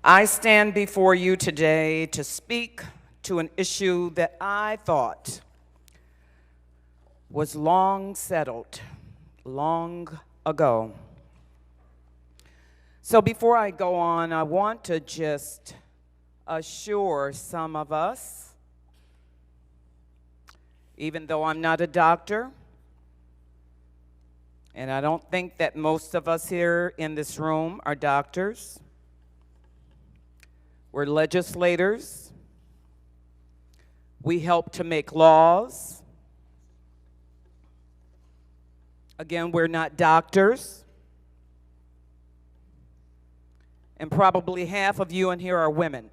I stand before you today to speak to an issue that I thought was long settled, long ago. So before I go on, I want to just assure some of us, even though I'm not a doctor, and I don't think that most of us here in this room are doctors. We're legislators. We help to make laws. Again, we're not doctors. And probably half of you in here are women.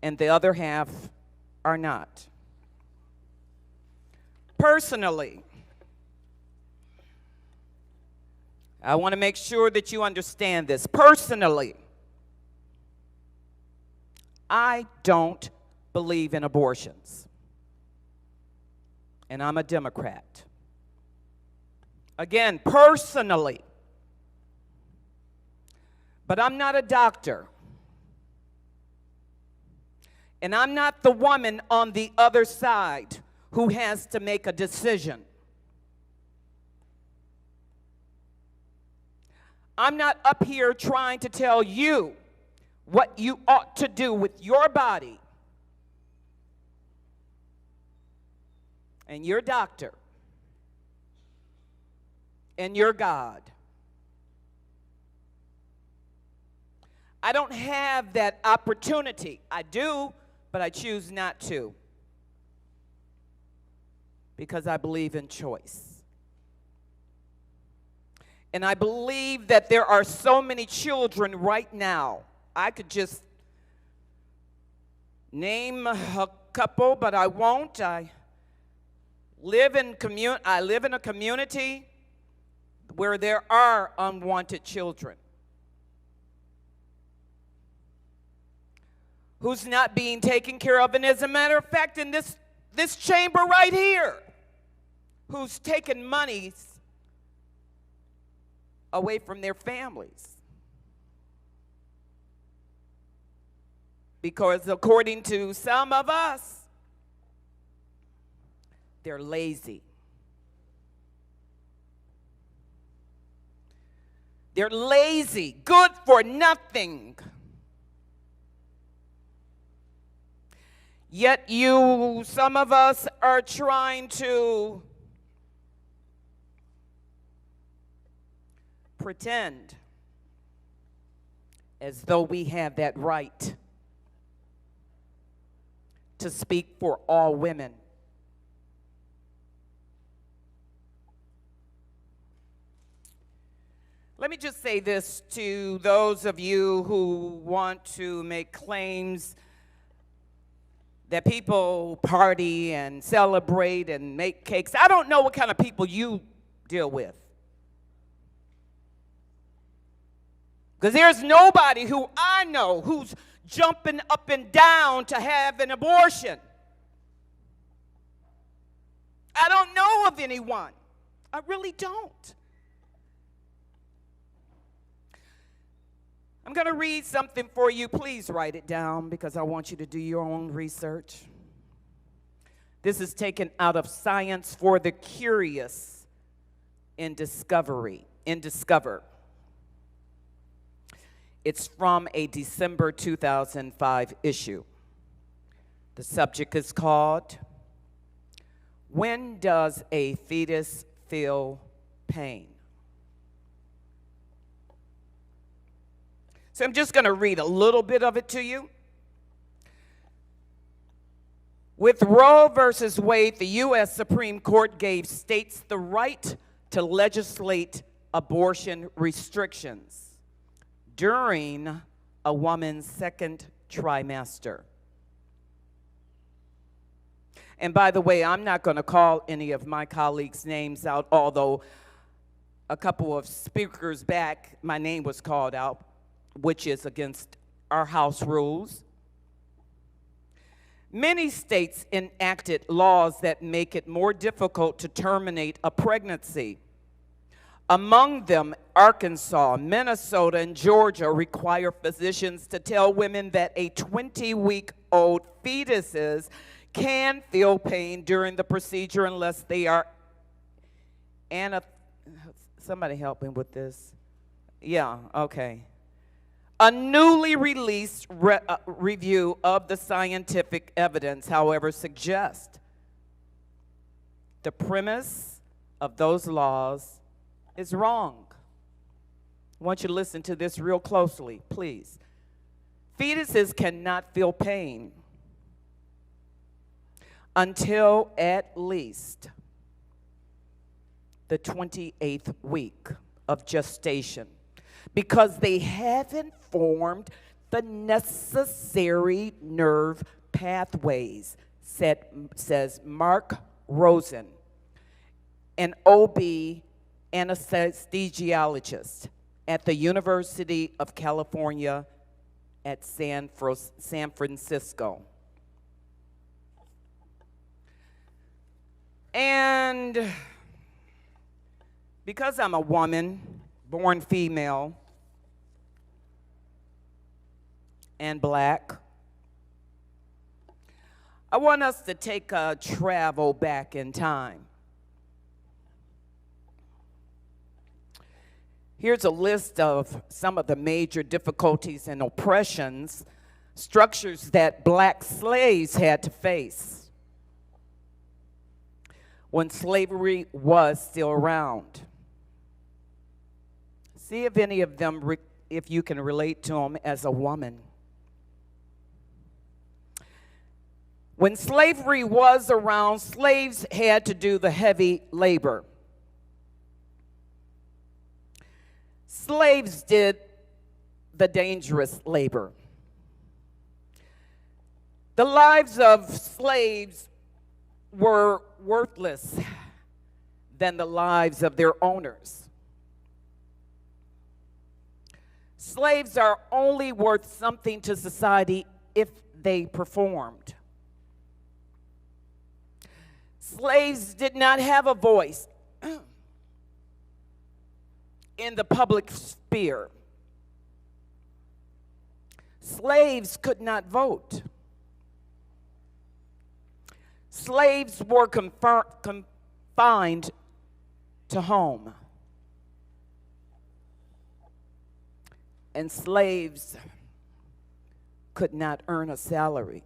And the other half are not. Personally, I want to make sure that you understand this. Personally, I don't believe in abortions. And I'm a Democrat. Again, personally. But I'm not a doctor. And I'm not the woman on the other side who has to make a decision. I'm not up here trying to tell you what you ought to do with your body and your doctor and your God. I don't have that opportunity. I do, but I choose not to because I believe in choice. And I believe that there are so many children right now. I could just name a couple, but I won't. I live in a community where there are unwanted children who's not being taken care of. And as a matter of fact, in this chamber right here, who's taken monies away from their families. Because according to some of us, they're lazy. They're lazy, good for nothing. Yet some of us are trying to pretend as though we have that right to speak for all women. Let me just say this to those of you who want to make claims that people party and celebrate and make cakes. I don't know what kind of people you deal with. Because there's nobody who I know who's jumping up and down to have an abortion. I don't know of anyone. I really don't. I'm going to read something for you. Please write it down because I want you to do your own research. This is taken out of Science for the Curious in Discover. It's from a December 2005 issue. The subject is called, "When Does a Fetus Feel Pain?" So I'm just going to read a little bit of it to you. With Roe versus Wade, the U.S. Supreme Court gave states the right to legislate abortion restrictions during a woman's second trimester. And by the way, I'm not going to call any of my colleagues' names out, although a couple of speakers back, my name was called out, which is against our House rules. Many states enacted laws that make it more difficult to terminate a pregnancy. Among them, Arkansas, Minnesota, and Georgia require physicians to tell women that a 20-week-old fetuses can feel pain during the procedure unless they are somebody help me with this. Yeah, okay. A newly released review of the scientific evidence, however, suggests the premise of those laws is wrong. I want you to listen to this real closely, please. Fetuses cannot feel pain until at least the 28th week of gestation, because they haven't formed the necessary nerve pathways, says Mark Rosen, an OB anesthesiologist at the University of California at San Francisco. And because I'm a woman, born female, and black, I want us to take a travel back in time. Here's a list of some of the major difficulties and oppressions, structures that black slaves had to face when slavery was still around. See if any of them, if you can relate to them as a woman. When slavery was around, slaves had to do the heavy labor. Slaves did the dangerous labor. The lives of slaves were worthless than the lives of their owners. Slaves are only worth something to society if they performed. Slaves did not have a voice in the public sphere. Slaves could not vote. Slaves were confined to home. And slaves could not earn a salary.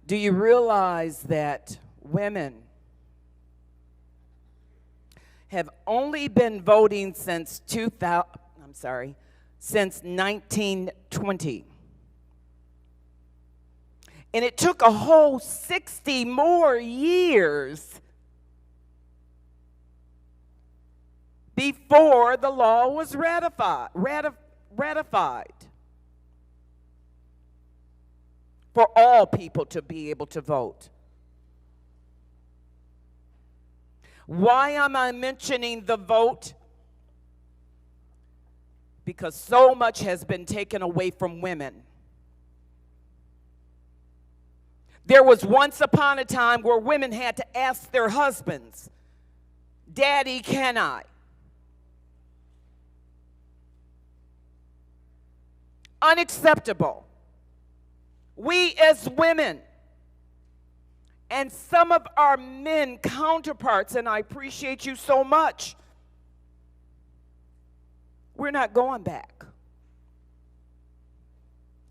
Do you realize that women have only been voting since 1920? And it took a whole 60 more years before the law was ratified for all people to be able to vote. Why am I mentioning the vote? Because so much has been taken away from women. There was once upon a time where women had to ask their husbands, "Daddy, can I?" Unacceptable. We as women and some of our men counterparts, and I appreciate you so much, we're not going back.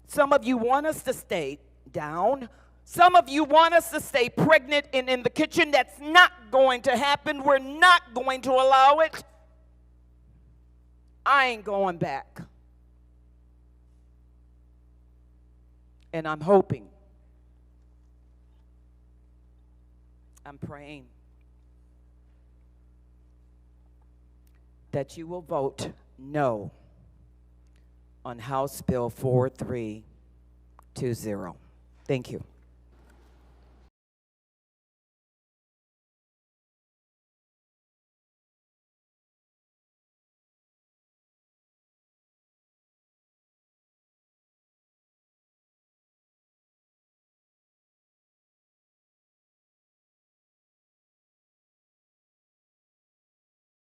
Some of you want us to stay down. Some of you want us to stay pregnant and in the kitchen. That's not going to happen. We're not going to allow it. I ain't going back. And I'm hoping, I'm praying that you will vote no on House Bill 4320. Thank you.